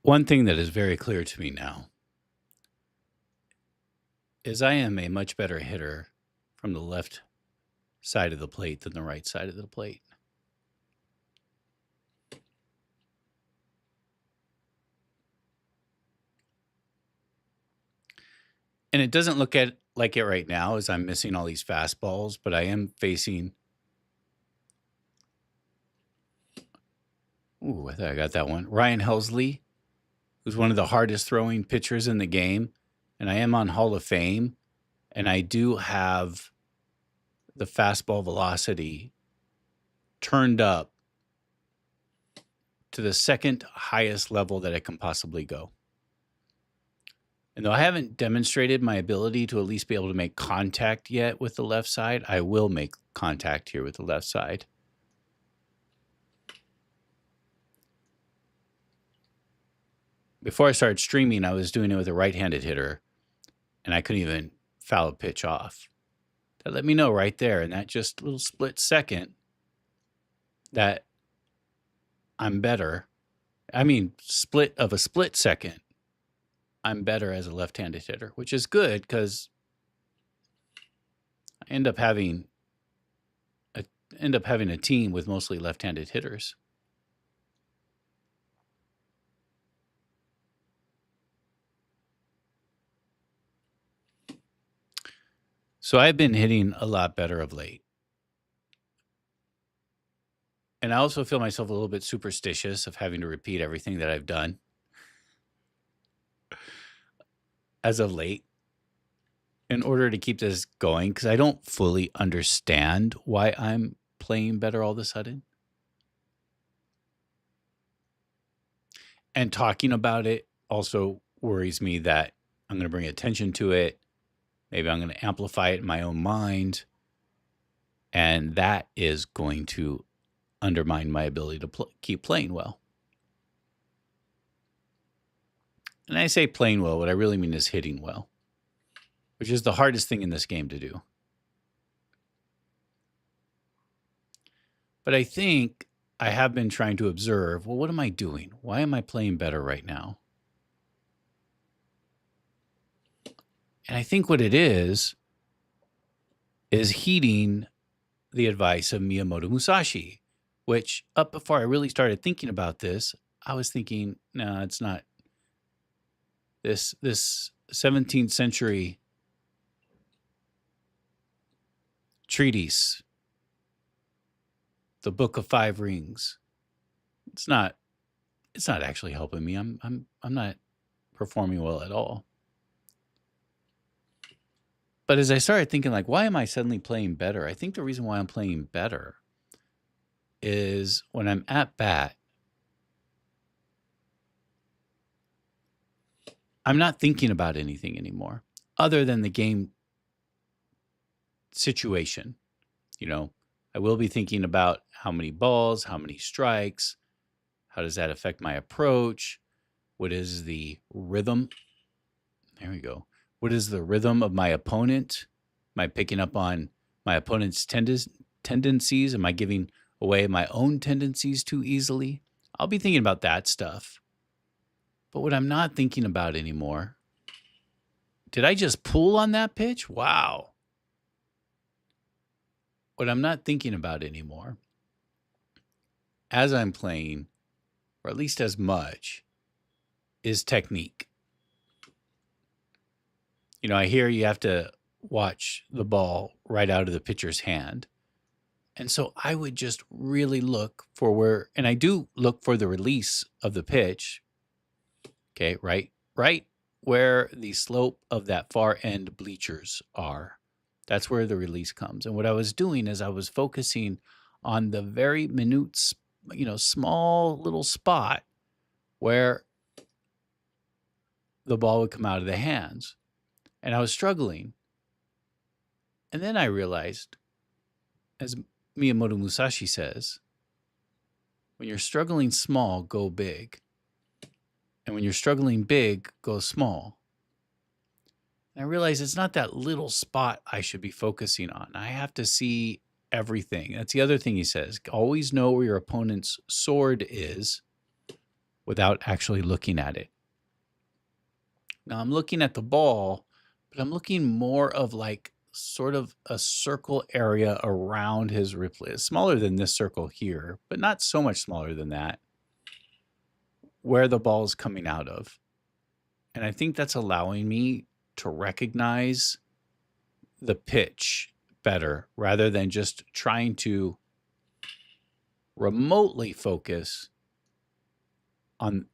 One thing that is very clear to me now is I am a much better hitter from the left side of the plate than the right side of the plate. And it doesn't look at like it right now as I'm missing all these fastballs, but I am facing. Ooh, I thought I got that one. Ryan Helsley, who's one of the hardest throwing pitchers in the game. And I am on Hall of Fame. And I do have the fastball velocity turned up to the second highest level that it can possibly go. And though I haven't demonstrated my ability to at least be able to make contact yet with the left side, I will make contact here with the left side. Before I started streaming, I was doing it with a right-handed hitter, and I couldn't even foul a pitch off. That let me know right there in that just little split second that I'm better. I mean, split of a split second, I'm better as a left-handed hitter, which is good because I end up having a team with mostly left-handed hitters. So I've been hitting a lot better of late. And I also feel myself a little bit superstitious of having to repeat everything that I've done as of late in order to keep this going because I don't fully understand why I'm playing better all of a sudden. And talking about it also worries me that I'm going to bring attention to it. Maybe I'm going to amplify it in my own mind. And that is going to undermine my ability to keep playing well. And I say playing well, what I really mean is hitting well, which is the hardest thing in this game to do. But I think I have been trying to observe, well, what am I doing? Why am I playing better right now? And I think what it is heeding the advice of Miyamoto Musashi, which up before I really started thinking about this, I was thinking, no, it's not. This 17th century treatise, the Book of Five Rings, it's not actually helping me. I'm not performing well at all. But as I started thinking, like, why am I suddenly playing better? I think the reason why I'm playing better is when I'm at bat, I'm not thinking about anything anymore other than the game situation. You know, I will be thinking about how many balls, how many strikes, how does that affect my approach? What is the rhythm? There we go. What is the rhythm of my opponent? Am I picking up on my opponent's tendencies? Am I giving away my own tendencies too easily? I'll be thinking about that stuff. But what I'm not thinking about anymore, did I just pull on that pitch? Wow. What I'm not thinking about anymore as I'm playing, or at least as much, is technique. You know, I hear you have to watch the ball right out of the pitcher's hand. And so I would just really look for where, and I do look for the release of the pitch. Okay, right where the slope of that far end bleachers are. That's where the release comes. And what I was doing is I was focusing on the very minute, small little spot where the ball would come out of the hands. And I was struggling. And then I realized, as Miyamoto Musashi says, when you're struggling small, go big. And when you're struggling big, go small. And I realized it's not that little spot I should be focusing on. I have to see everything. That's the other thing he says. Always know where your opponent's sword is without actually looking at it. Now I'm looking at the ball, but I'm looking more of like sort of a circle area around his replay. It's smaller than this circle here, but not so much smaller than that, where the ball is coming out of. And I think that's allowing me to recognize the pitch better rather than just trying to remotely focus on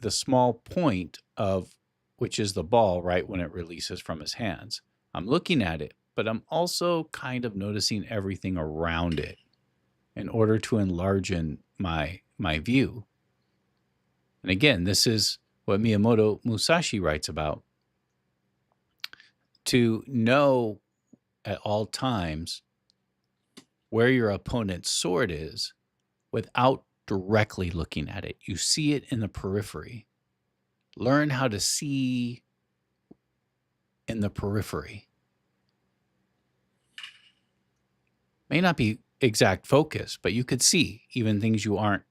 the small point of which is the ball right when it releases from his hands. I'm looking at it, but I'm also kind of noticing everything around it in order to enlarge my view. And again, this is what Miyamoto Musashi writes about. To know at all times where your opponent's sword is without directly looking at it. You see it in the periphery. Learn how to see in the periphery. May not be exact focus, but you could see even things you aren't,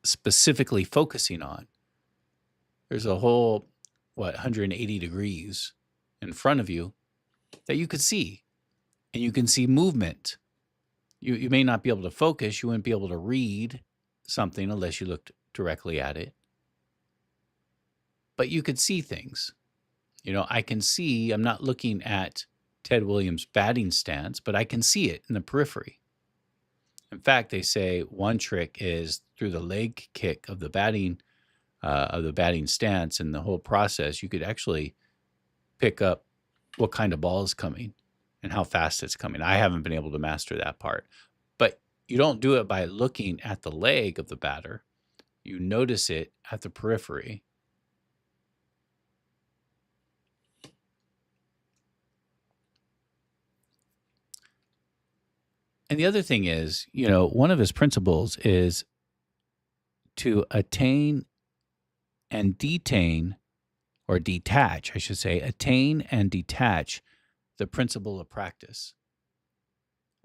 specifically focusing on. There's a whole, 180 degrees in front of you that you could see, and you can see movement. You may not be able to focus. You wouldn't be able to read something unless you looked directly at it, but you could see things. I can see, I'm not looking at Ted Williams' batting stance, but I can see it in the periphery. In fact, they say one trick is through the leg kick of the batting stance, and the whole process, you could actually pick up what kind of ball is coming and how fast it's coming. I haven't been able to master that part, but you don't do it by looking at the leg of the batter. You notice it at the periphery. And the other thing is, one of his principles is to attain and detain, or detach, I should say, attain and detach the principle of practice.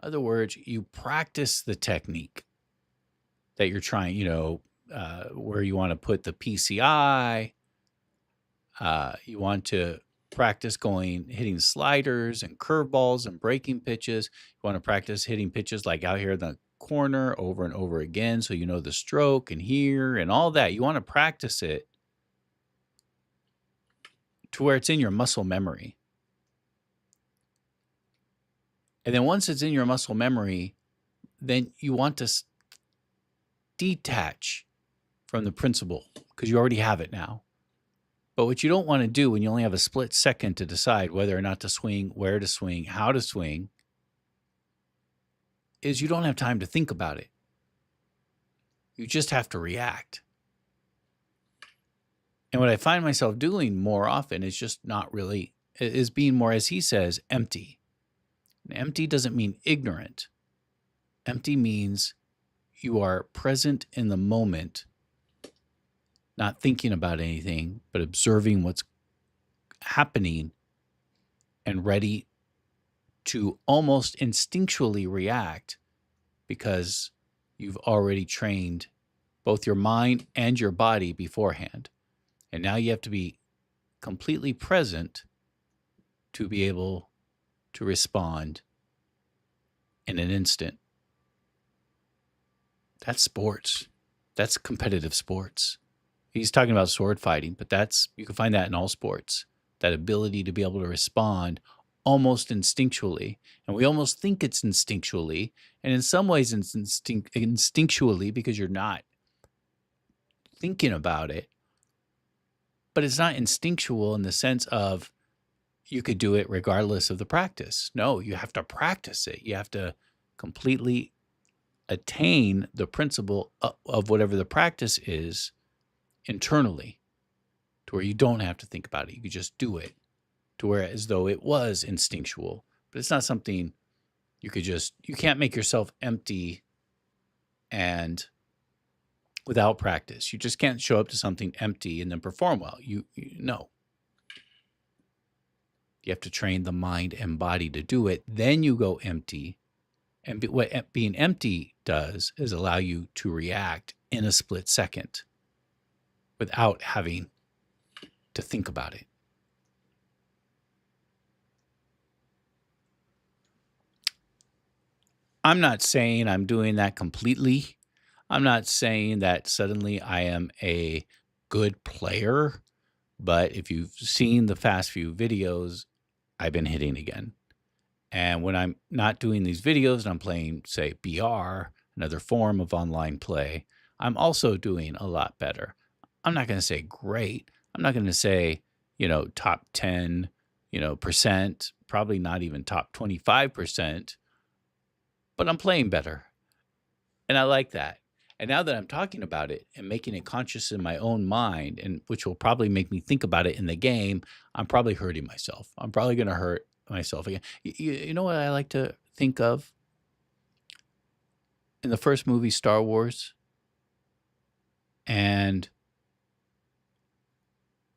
In other words, you practice the technique that you're trying, where you want to put the PCI. You want to practice hitting sliders and curveballs and breaking pitches. You want to practice hitting pitches like out here in the corner over and over again, so you know the stroke and here and all that. You want to practice it to where it's in your muscle memory. And then once it's in your muscle memory, then you want to detach from the principle because you already have it now. But what you don't want to do when you only have a split second to decide whether or not to swing, where to swing, how to swing, is you don't have time to think about it. You just have to react. And what I find myself doing more often is just is being more, as he says, empty. And empty doesn't mean ignorant. Empty means you are present in the moment, not thinking about anything, but observing what's happening and ready to almost instinctually react because you've already trained both your mind and your body beforehand. And now you have to be completely present to be able to respond in an instant. That's sports. That's competitive sports. He's talking about sword fighting, but you can find that in all sports. That ability to be able to respond almost instinctually. And we almost think it's instinctually. And in some ways it's instinctually because you're not thinking about it. But it's not instinctual in the sense of you could do it regardless of the practice. No, you have to practice it. You have to completely attain the principle of whatever the practice is internally, to where you don't have to think about it. You could just do it, to where as though it was instinctual. But it's not something you can't make yourself empty and without practice. You just can't show up to something empty and then perform well. No. You have to train the mind and body to do it. Then you go empty. And what being empty does is allow you to react in a split second without having to think about it. I'm not saying I'm doing that completely. I'm not saying that suddenly I am a good player, but if you've seen the past few videos, I've been hitting again. And when I'm not doing these videos and I'm playing, say, BR, another form of online play, I'm also doing a lot better. I'm not going to say great. I'm not going to say, top 10, percent, probably not even top 25%, but I'm playing better. And I like that. And now that I'm talking about it and making it conscious in my own mind, and which will probably make me think about it in the game, I'm probably hurting myself. I'm probably going to hurt myself again. You know what I like to think of? In the first movie, Star Wars, and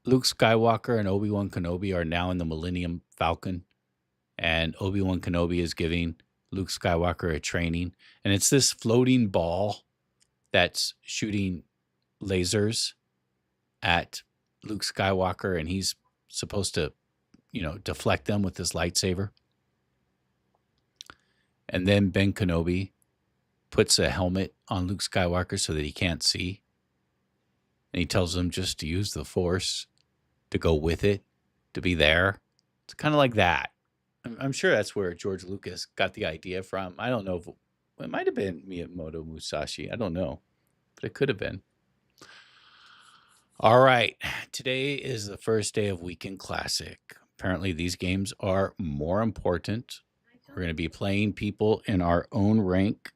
Luke Skywalker and Obi-Wan Kenobi are now in the Millennium Falcon, and Obi-Wan Kenobi is giving Luke Skywalker a training, and it's this floating ball that's shooting lasers at Luke Skywalker, and he's supposed to, deflect them with his lightsaber. And then Ben Kenobi puts a helmet on Luke Skywalker so that he can't see. And he tells him just to use the Force, to go with it, to be there. It's kind of like that. I'm sure that's where George Lucas got the idea from. I don't know if it might have been Miyamoto Musashi. I don't know, but it could have been. All right. Today is the first day of Weekend Classic. Apparently, these games are more important. We're going to be playing people in our own rank,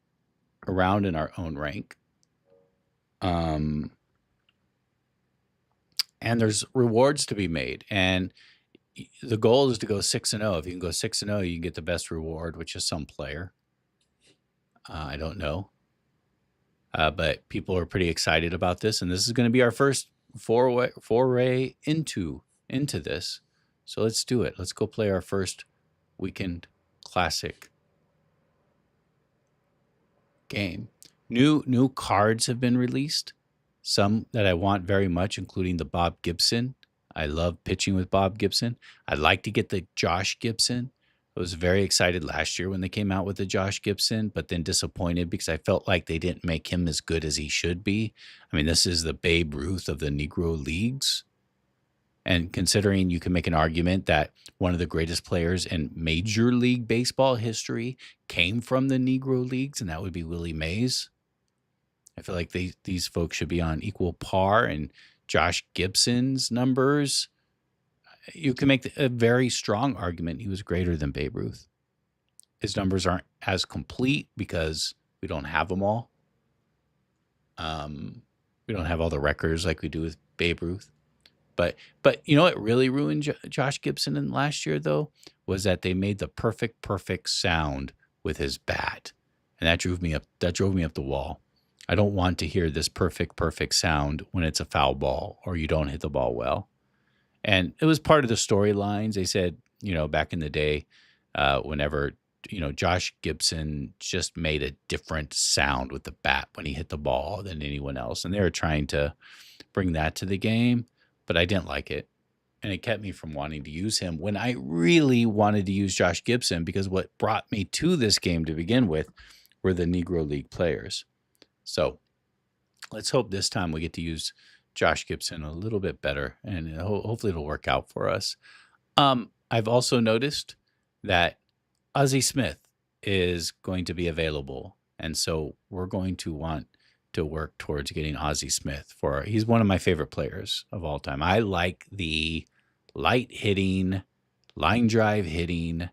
around in our own rank. And there's rewards to be made. And the goal is to go 6-0. If you can go 6-0, you can get the best reward, which is some player. I don't know. But people are pretty excited about this. And this is going to be our first foray into this. So let's do it. Let's go play our first Weekend Classic game. New cards have been released. Some that I want very much, including the Bob Gibson. I love pitching with Bob Gibson. I'd like to get the Josh Gibson. I was very excited last year when they came out with the Josh Gibson, but then disappointed because I felt like they didn't make him as good as he should be. I mean, this is the Babe Ruth of the Negro Leagues. And considering you can make an argument that one of the greatest players in Major League Baseball history came from the Negro Leagues, and that would be Willie Mays. I feel like these folks should be on equal par, and Josh Gibson's numbers, you can make a very strong argument he was greater than Babe Ruth. His numbers aren't as complete because we don't have them all. We don't have all the records like we do with Babe Ruth. But you know what really ruined Josh Gibson in last year, though, was that they made the perfect sound with his bat. And that drove me up the wall. I don't want to hear this perfect sound when it's a foul ball or you don't hit the ball well. And it was part of the storylines. They said, back in the day, whenever, Josh Gibson just made a different sound with the bat when he hit the ball than anyone else. And they were trying to bring that to the game, but I didn't like it. And it kept me from wanting to use him when I really wanted to use Josh Gibson, because what brought me to this game to begin with were the Negro League players. So let's hope this time we get to use Josh Gibson a little bit better, and hopefully it'll work out for us. I've also noticed that Ozzie Smith is going to be available, and so we're going to want to work towards getting Ozzie Smith. He's one of my favorite players of all time. I like the light hitting, line drive hitting,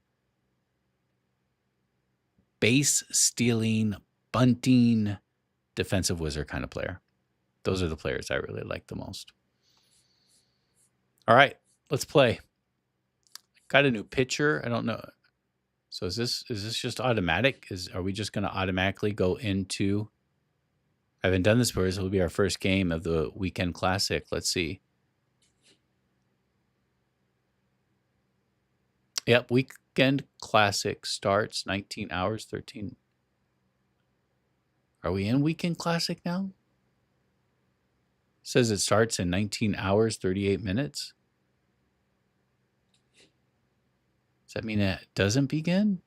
base stealing, bunting, defensive wizard kind of player. Those are the players I really like the most. All right, let's play. Got a new pitcher. I don't know. So is this just automatic? Are we just going to automatically go into? I haven't done this before. This will be our first game of the weekend classic. Let's see. Yep, weekend classic starts 19 hours 13. Are we in weekend classic now? It says it starts in 19 hours 38 minutes. Does that mean it doesn't begin?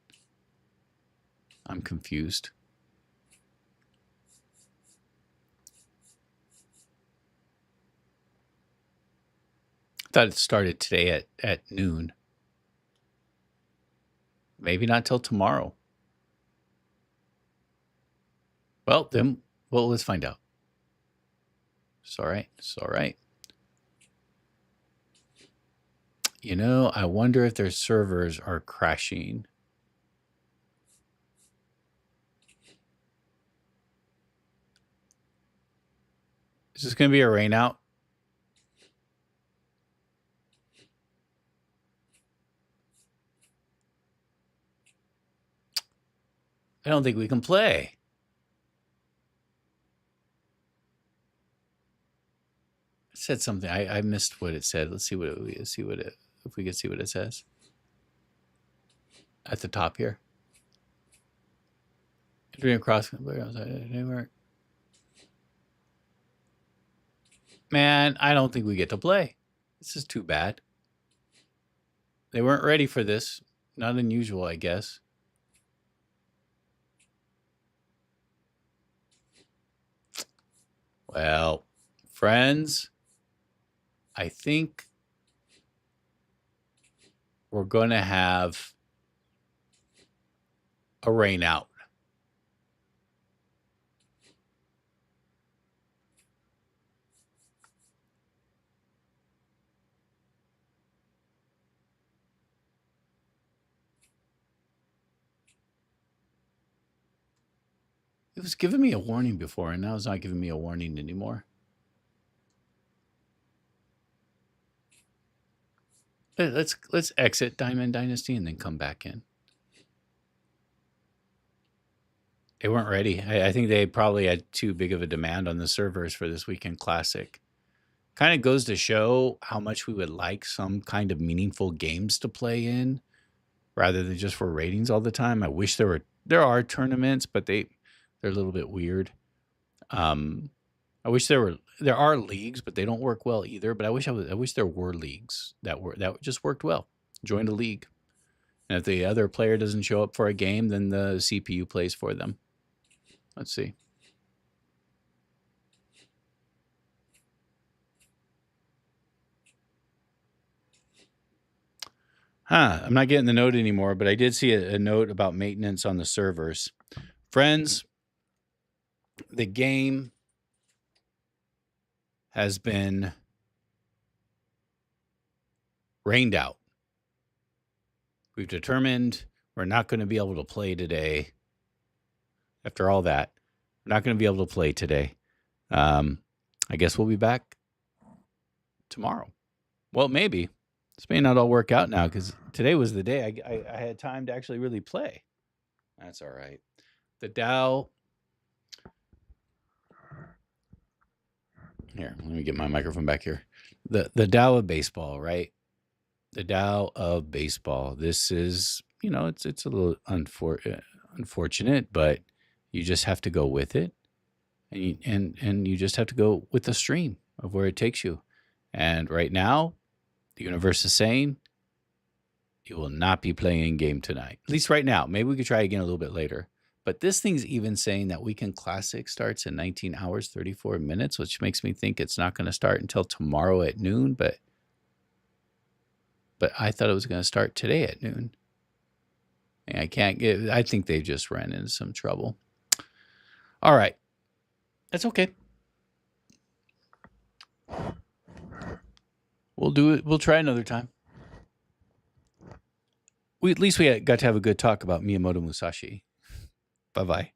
I'm confused. I thought it started today at noon. Maybe not till tomorrow. Well, let's find out. It's all right. It's all right. You know, I wonder if their servers are crashing. Is this going to be a rain out? I don't think we can play. It said something. I missed what it said. Let's see what if we can see what it says at the top here. Entering across anywhere. Man, I don't think we get to play. This is too bad. They weren't ready for this. Not unusual, I guess. Well, friends, I think we're going to have a rain out. It was giving me a warning before, and now it's not giving me a warning anymore. Let's exit Diamond Dynasty and then come back in. They weren't ready. I think they probably had too big of a demand on the servers for this weekend classic. Kind of goes to show how much we would like some kind of meaningful games to play in rather than just for ratings all the time. I wish there are tournaments, but they're a little bit weird. I wish there are leagues, but they don't work well either. But I wish there were leagues that just worked well. Join a league, and if the other player doesn't show up for a game, then the CPU plays for them. Let's see. I'm not getting the note anymore, but I did see a note about maintenance on the servers. Friends, the game has been rained out. We've determined we're not going to be able to play today. After all that, we're not going to be able to play today. I guess we'll be back tomorrow. Well, maybe. This may not all work out now because today was the day I had time to actually really play. That's all right. The Dow. Here, let me get my microphone back here. The Dow of baseball, right? The Dow of baseball. This is, it's a little unfortunate, but you just have to go with it, and you just have to go with the stream of where it takes you. And right now, the universe is saying you will not be playing a game tonight. At least right now. Maybe we could try again a little bit later. But this thing's even saying that Weekend Classic starts in 19 hours, 34 minutes, which makes me think it's not going to start until tomorrow at noon. But I thought it was going to start today at noon. And I think they just ran into some trouble. All right. That's okay. We'll do it. We'll try another time. we at least we got to have a good talk about Miyamoto Musashi. Bye bye.